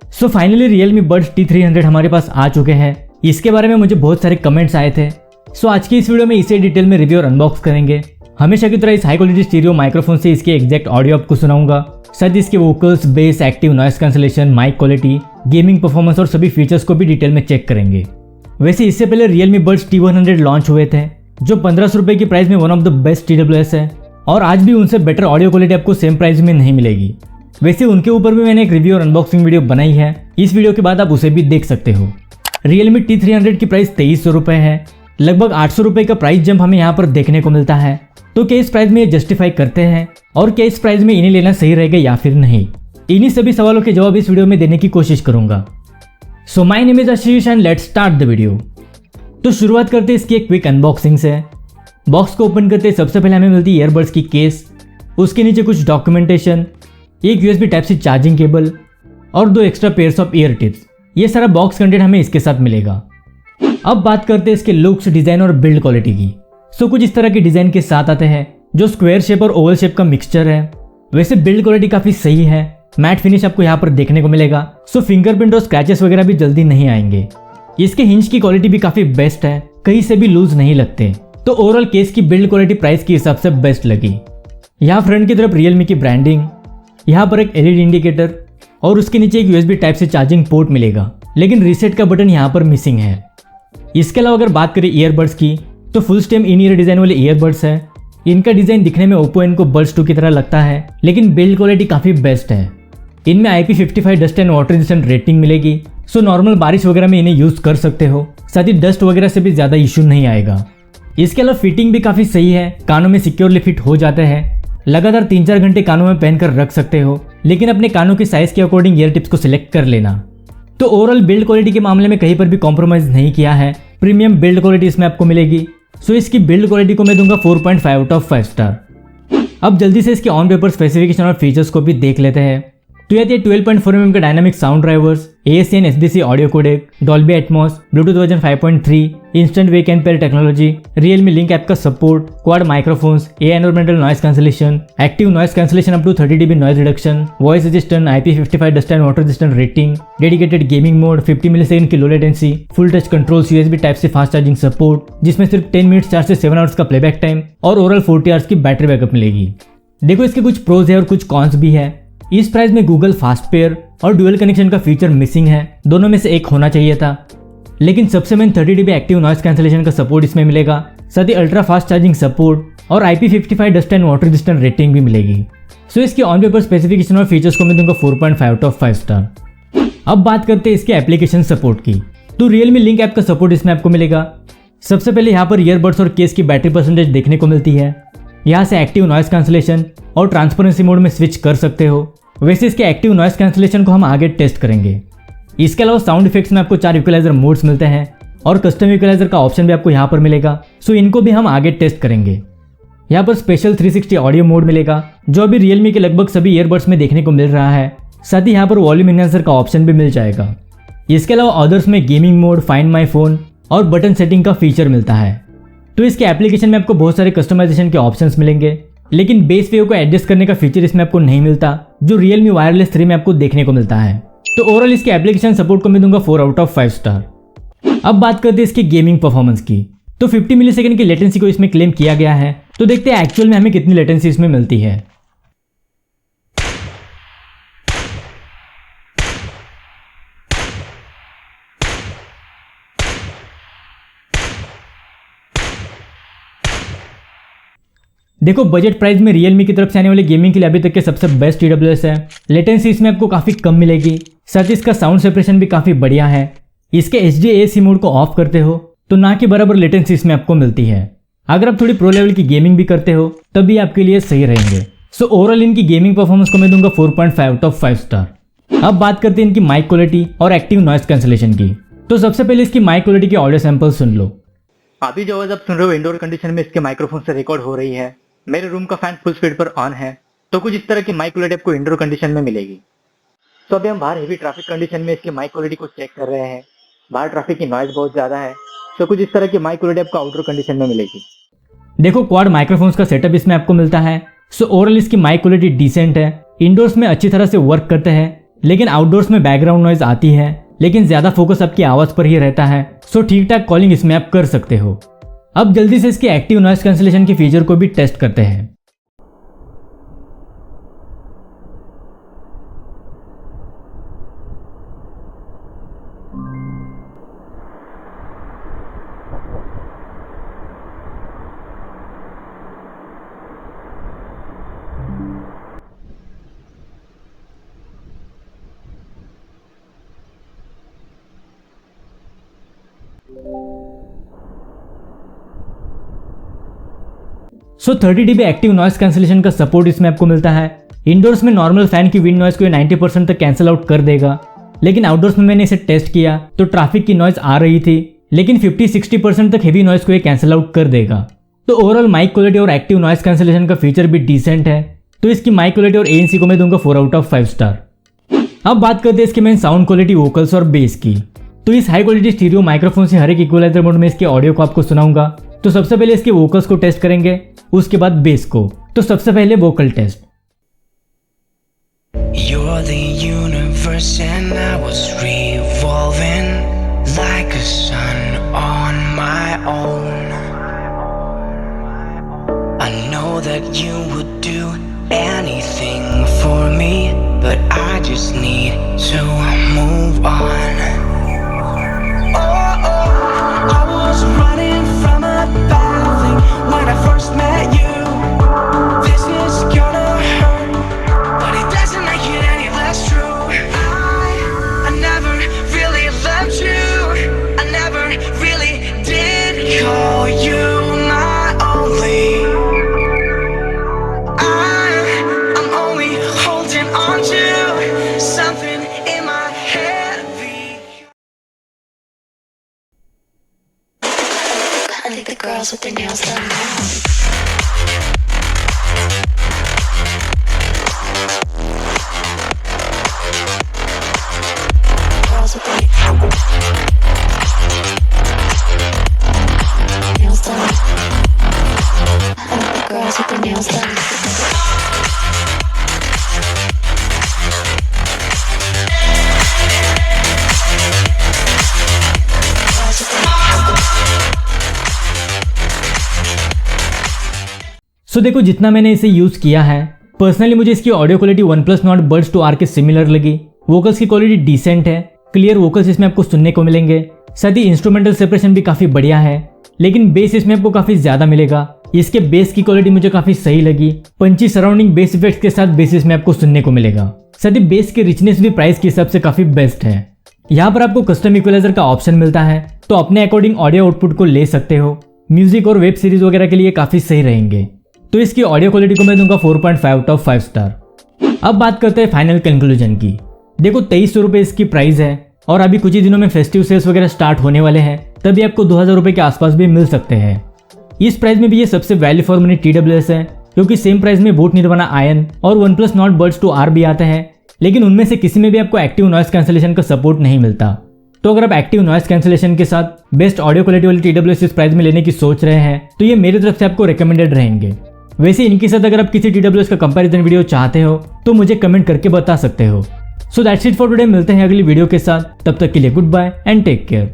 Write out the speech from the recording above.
So finally Realme Buds T300 हमारे पास आ चुके हैं। इसके बारे में मुझे बहुत सारे कमेंट्स आए थे। सो आज की इस वीडियो में इसे डिटेल में रिव्यू और अनबॉक्स करेंगे। हमेशा की तरह इस हाई क्वालिटी स्टीरियो माइक्रोफोन से इसके एग्जैक्ट ऑडियो आपको सुनाऊंगा, साथ ही इसके vocals, bass, active noise cancellation, mic quality, gaming performance और सभी फीचर्स को भी डिटेल में चेक करेंगे। वैसे इससे पहले Realme Buds T100 लॉन्च हुए थे, जो 1500 रुपए की प्राइस में one of the best TWS है और आज भी उनसे बेटर ऑडियो क्वालिटी आपको सेम प्राइस में नहीं मिलेगी। वैसे उनके ऊपर भी मैंने एक रिव्यू और अनबॉक्सिंग वीडियो बनाई है, इस वीडियो के बाद आप उसे भी देख सकते हो। Realme T300 की प्राइस 2300 रुपए है। लगभग 800 रुपए का प्राइस जंप हमें यहाँ पर देखने को मिलता है। तो क्या इस प्राइस में ये जस्टिफाई करते हैं और क्या इस प्राइस में इन्हें लेना सही रहेगा या फिर नहीं, इन्हीं सभी सवालों के जवाब इस वीडियो में देने की कोशिश करूंगा। So my name is Ashish and let's start the video. तो शुरुआत करते हैं इसकी एक क्विक अनबॉक्सिंग से। बॉक्स को ओपन करते सबसे पहले हमें मिलती है ईयरबड्स की केस, उसके नीचे कुछ डॉक्यूमेंटेशन, एक USB type C charging cable और 2 extra pairs of ear tips. ये सारा बॉक्स कंटेंट हमें इसके साथ मिलेगा। अब बात करते हैं इसके लुक्स, डिजाइन और बिल्ड क्वालिटी की। सो कुछ इस तरह के डिजाइन के साथ आते हैं जो स्क्वायर शेप और ओवल शेप का मिक्सचर है। वैसे बिल्ड क्वालिटी काफी सही है, मैट फिनिश आपको यहाँ पर देखने को मिलेगा। सो फिंगरप्रिंट और स्क्रैचेस वगैरह भी जल्दी नहीं आएंगे। इसके हिंज की क्वालिटी भी काफी बेस्ट है, कहीं से भी लूज नहीं लगते। तो ओवरऑल केस की बिल्ड क्वालिटी प्राइस के हिसाब से बेस्ट लगी। यहाँ फ्रंट की तरफ Realme की ब्रांडिंग, यहाँ पर एक LED इंडिकेटर और उसके नीचे एक USB टाइप से चार्जिंग पोर्ट मिलेगा, लेकिन रीसेट का बटन यहाँ पर मिसिंग है। इसके अलावा अगर बात करें ईयरबड्स की, तो full stem in year design वाले ईयरबड्स है। इनका डिजाइन दिखने में Oppo Enco Buds 2 की तरह लगता है, लेकिन बिल्ड क्वालिटी काफी बेस्ट है। इनमें IP55 dust and water resistant rating मिलेगी। सो नॉर्मल बारिश वगैरह में इन्हें यूज कर सकते हो, साथ ही डस्ट वगैरह से भी ज्यादा इश्यू नहीं आएगा। इसके अलावा फिटिंग भी काफी सही है, कानों में सिक्योरली फिट हो जाते हैं। लगातार 3-4 घंटे कानों में पहनकर रख सकते हो, लेकिन अपने कानों के साइज के अकॉर्डिंग ईयर टिप्स को सिलेक्ट कर लेना। तो ओवरऑल बिल्ड क्वालिटी के मामले में कहीं पर भी कॉम्प्रोमाइज नहीं किया है, प्रीमियम बिल्ड क्वालिटी इसमें आपको मिलेगी। सो इसकी बिल्ड क्वालिटी को मैं दूंगा 4.5 आउट ऑफ 5 स्टार। अब जल्दी से इसके ऑन पेपर स्पेसिफिकेशन और फीचर्स को भी देख लेते हैं। तो ये 12.4 mm का dynamic sound drivers, AAC and SDC audio codec, Dolby Atmos, Bluetooth version 5.3, instant wake and pair technology, Realme link app का support, quad microphones, AI environmental noise cancellation, active noise cancellation up to 30 dB noise reduction, voice resistant, IP55 dust and water resistant rating, dedicated gaming mode, 50 millisecond की low latency, full touch controls, USB type C fast charging support, जिसमें सिर्फ 10 minutes 4 से 7 hours का playback time और overall 40 hours की battery backup मिलेगी। देखो इसके कुछ प्रोज है और कुछ कॉन्स भी है। इस प्राइस में गूगल फास्ट पेयर और डुअल कनेक्शन का फीचर मिसिंग है, दोनों में से एक होना चाहिए था। लेकिन सबसे main 30 dB active noise cancellation का सपोर्ट इसमें मिलेगा, साथ ही अल्ट्रा फास्ट चार्जिंग सपोर्ट और IP55 dust and water resistant rating भी मिलेगी। सो इसकी ऑन पेपर स्पेसिफिकेशन और फीचर्स को मैं दूंगा 4.5 आउट ऑफ 5 स्टार। अब बात करते हैं इसके एप्लीकेशन सपोर्ट की। तो Realme लिंक ऐप का सपोर्ट इसमें आपको मिलेगा। सबसे पहले यहाँ पर ईयरबड्स और केस की बैटरी परसेंटेज देखने को मिलती है। यहाँ से एक्टिव नॉइस कैंसलेशन और ट्रांसपेरेंसी मोड में स्विच कर सकते हो। वैसे इसके एक्टिव नॉइस कैंसलेशन को हम आगे टेस्ट करेंगे। इसके अलावा साउंड इफेक्ट्स में आपको 4 इक्वलाइजर मोड्स मिलते हैं और कस्टम इक्वलाइजर का ऑप्शन भी आपको यहाँ पर मिलेगा। सो इनको भी हम आगे टेस्ट करेंगे। यहाँ पर स्पेशल 360 ऑडियो मोड मिलेगा, जो अभी Realme के लगभग सभी ईयरबड्स में देखने को मिल रहा है। साथ ही यहाँ पर वॉल्यूम इनहेंसर का ऑप्शन भी मिल जाएगा। इसके अलावा अदर्स में gaming mode, find my phone और बटन सेटिंग का फीचर मिलता है। तो इसके एप्लीकेशन में आपको बहुत सारे कस्टमाइजेशन के ऑप्शंस मिलेंगे, लेकिन बेस वेव को एडजस्ट करने का फीचर इसमें आपको नहीं मिलता, जो Realme वायरलेस 3 में आपको देखने को मिलता है। तो ओवरऑल इसके एप्लीकेशन सपोर्ट को मैं दूंगा 4 आउट ऑफ 5 स्टार। अब बात करते हैं इसकी गेमिंग परफॉर्मेंस की। तो 50 मिलीसेकंड की लेटेंसी को इसमें क्लेम किया गया है, तो देखते हैं एक्चुअल में हमें कितनी लेटेंसी इसमें मिलती है। देखो बजट प्राइस में Realme की तरफ से आने वाले गेमिंग के लिए अभी तक के सबसे बेस्ट TWS है। लेटेंसी इसमें आपको काफी कम मिलेगी, साथ ही इसका साउंड सेपरेशन भी काफी बढ़िया है। इसके HD AAC मोड को ऑफ करते हो तो ना कि बराबर लेटेंसी इसमें आपको मिलती है। अगर आप थोड़ी प्रो लेवल की गेमिंग भी करते हो तब भी आपके लिए सही रहेंगे। सो ओवरऑल इनकी गेमिंग परफॉर्मेंस को मैं दूंगा 4.5 आउट ऑफ 5 स्टार। अब बात करते हैं इनकी माइक क्वालिटी और एक्टिव नॉइस कैंसलेशन की। तो सबसे पहले इसकी माइक क्वालिटी के ऑडियो सैंपल सुन लो। अभी जो आवाज आप सुन रहे हो इंडोर कंडीशन में इसके माइक्रोफोन से रिकॉर्ड हो रही है। मेरे रूम का फैन फुल स्पीड पर ऑन है, तो कुछ इस तरह की माइक क्वालिटी आपको इंडोर कंडीशन में मिलेगी। तो अभी हम बाहर हेवी ट्रैफिक कंडीशन में इसकी माइक क्वालिटी को चेक कर रहे हैं। बाहर ट्रैफिक की नॉइज बहुत ज्यादा है, तो कुछ इस तरह की माइक क्वालिटी आपको आउटडोर कंडीशन में मिलेगी। देखो क्वाड माइक्रोफोन्स का सेटअप इसमें आपको मिलता है। सो ओवरऑल इसकी माइक क्वालिटी डिसेंट है, इंडोर्स में अच्छी तरह से वर्क करते हैं, लेकिन आउटडोर्स में बैकग्राउंड नॉइज आती है, लेकिन ज्यादा फोकस आपकी आवाज पर ही रहता है। सो ठीक ठाक कॉलिंग इसमें आप कर सकते हो। अब जल्दी से इसके एक्टिव नॉइज कैंसिलेशन के फीचर को भी टेस्ट करते हैं। सो 30 dB एक्टिव नॉइस कैंसिलेशन का सपोर्ट इसमें आपको मिलता है। इंडोर्स में नॉर्मल फैन की विंड नॉइस को 90% तक कैंसिल आउट कर देगा, लेकिन आउटडोर्स में मैंने इसे टेस्ट किया तो ट्रैफिक की नॉइस आ रही थी, लेकिन 50-60% तक हेवी नॉइस को ये कैंसिल आउट कर देगा। तो ओवरऑल माइक क्वालिटी और एक्टिव नॉइस कैंसिलेशन का फीचर भी डिसेंट है। तो इसकी माइक क्वालिटी और ANC को मैं दूंगा 4 out of 5 स्टार। अब बात करते हैं इसके मेन साउंड क्वालिटी, वोकल्स और बेस की। तो इस हाई क्वालिटी स्टीरियो माइक्रोफोन से हर एक इक्वलाइजर मोड में इसके ऑडियो को आपको सुनाऊंगा। तो सबसे पहले इसके वोकल्स को टेस्ट करेंगे, उसके बाद बेस को। तो सबसे पहले vocal test. You're the universe and I was revolving like a sun on my own. I know that you would do anything for me, but I just need to move on. Oh, I was running from a bad thing when I first met you. This is gonna hurt, but it doesn't make it any less true. I never really loved you. I never really did call you my only. I'm only holding on to something in my head. I think the girls with their nails done now. Girls with their nails done. I think the girls with their nails done. सो देखो, जितना मैंने इसे use किया है, personally मुझे इसकी audio quality OnePlus Nord Buds 2R के similar लगी। वोकल्स की क्वालिटी डिसेंट है, क्लियर वोकल्स इसमें आपको सुनने को मिलेंगे। साथ ही इंस्ट्रूमेंटल सेपरेशन भी काफी बढ़िया है, लेकिन बेस इसमें आपको काफी ज्यादा मिलेगा। इसके बेस की क्वालिटी मुझे काफी सही लगी। पंची सराउंडिंग बेस इफेक्ट्स के साथ बेस इसमें आपको सुनने को मिलेगा। साथ ही बेस की रिचनेस भी प्राइस के हिसाब से काफी बेस्ट है। यहाँ पर आपको कस्टम इक्वलाइजर का ऑप्शन मिलता है, तो अपने अकॉर्डिंग ऑडियो आउटपुट को ले सकते हो। म्यूजिक और वेब सीरीज वगैरह के लिए काफी सही रहेंगे। तो इसकी ऑडियो क्वालिटी को मैं दूंगा 4.5 out of 5 स्टार। अब बात करते हैं फाइनल कंक्लूजन की। देखो, 2300 रुपये इसकी प्राइस है, और अभी कुछ ही दिनों में फेस्टिव सेल्स वगैरह स्टार्ट होने वाले हैं, तभी आपको 2000 रुपये के आसपास भी मिल सकते हैं। इस प्राइस में भी ये सबसे वैल्यू फॉर मनी TWS है, क्योंकि सेम प्राइस में बोट निर्वाणा आयन और OnePlus Nord Buds 2R भी आते हैं, लेकिन उनमें से किसी में भी आपको एक्टिव नॉइस कैंसिलेशन का सपोर्ट नहीं मिलता। तो अगर आप एक्टिव नॉइस कैंसिलेशन के साथ बेस्ट ऑडियो क्वालिटी वाली TWS इस प्राइस में लेने की सोच रहे हैं, तो ये मेरी तरफ से आपको रिकमेंडेड रहेंगे। वैसे इनके साथ अगर आप किसी TWS का कंपैरिजन वीडियो चाहते हो तो मुझे कमेंट करके बता सकते हो। So that's it for today. मिलते हैं अगली वीडियो के साथ, तब तक के लिए goodbye and take care.